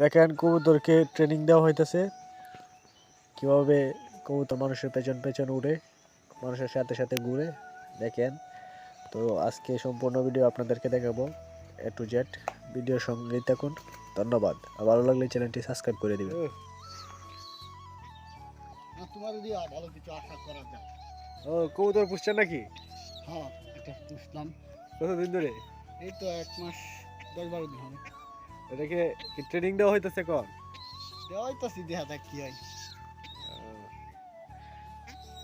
দেখেন কবুতরকে ট্রেনিং দেওয়া হইতেছে কিভাবে কবুতর মানুষের পেছন পেছন উড়ে, মানুষের সাথে সাথে ঘুরে। দেখেন, তো আজকে সম্পূর্ণ ভিডিও আপনাদেরকে দেখাবো A to Z। ভিডিওর সঙ্গেই থাকুন। ধন্যবাদ। আর ভালো লাগলে চ্যানেলটি সাবস্ক্রাইব করে দিবেন। তোমার যদি ভালো কিছু আশা করা যায়। ও, কবুতর পুষছেন নাকি? হ্যাঁ, এটা পুষলাম। কতদিন ধরে? এই তো 1 মাস 10-12 দিন হবে। এটাকে কি ট্রেনিং দেওয়া হইতেছে কখন? দেওয়াই তো দেখা যাক কি হয়।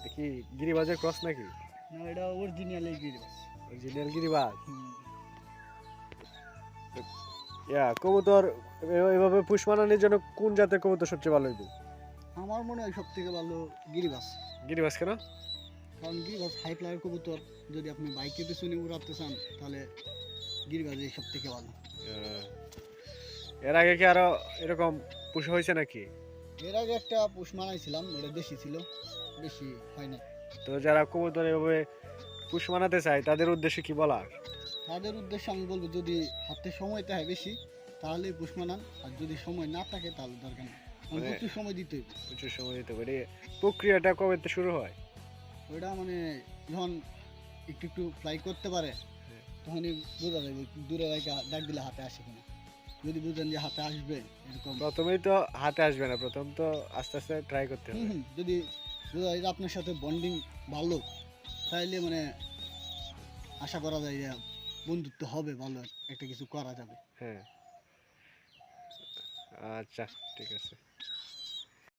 দেখি গিরিবাজের ক্রস নাকি? না, এটা অরিজিনাল গিরিবাস। অরিজিনাল গিরিবাজ। কবুতর এভাবে পুষ মানানোর জন্য কোন জাতের কবুতর সবচেয়ে ভালো হইবে? আমার মনে হয় সব থেকে ভালো গিরিবাস। গিরিবাজ কেন? কারণ গিরিবাস হাই ফ্লাইয়ের কবুতর। যদি আপনি বাইকে পেছনে উড়াতে চান তাহলে গিরিবাজই সব থেকে ভালো। এর আগে কি আরো এরকম পুষ হয়েছে নাকি? এর আগে একটা পুষ মানাইছিলাম, ওটা দেশি ছিল, বেশি হয় না। তো যারা কবুতর এভাবে পুষ মানাতে চায় তাদের উদ্দেশ্যে কি বলার? তাদের উদ্দেশ্যে আমি বলবো, যদি হাতে সময় থাকে বেশি তাহলে পুষ মানান, আর যদি সময় না থাকে তাহলে দরকার নেই। প্রচুর সময় দিতে হবে। প্রচুর সময় দিতে পারে। প্রক্রিয়াটা কবে থেকে শুরু হয়? ওইটা মানে যখন একটু একটু ফ্লাই করতে পারে তখনই বোঝা যাবে দূরে রেখে ডাক দিলে হাতে আসে কিনা। যদি বুঝেন যে হাতে আসবে এরকম, প্রথমেই তো হাতে আসবে না, প্রথম তো আস্তে আস্তে ট্রাই করতে হবে। যদি বোঝা যায় যে আপনার সাথে বন্ডিং ভালো, তাইলে মানে আশা করা যায় যে বন্ধুত্ব হবে, ভালো একটা কিছু করা যাবে। হ্যাঁ, আচ্ছা, ঠিক আছে।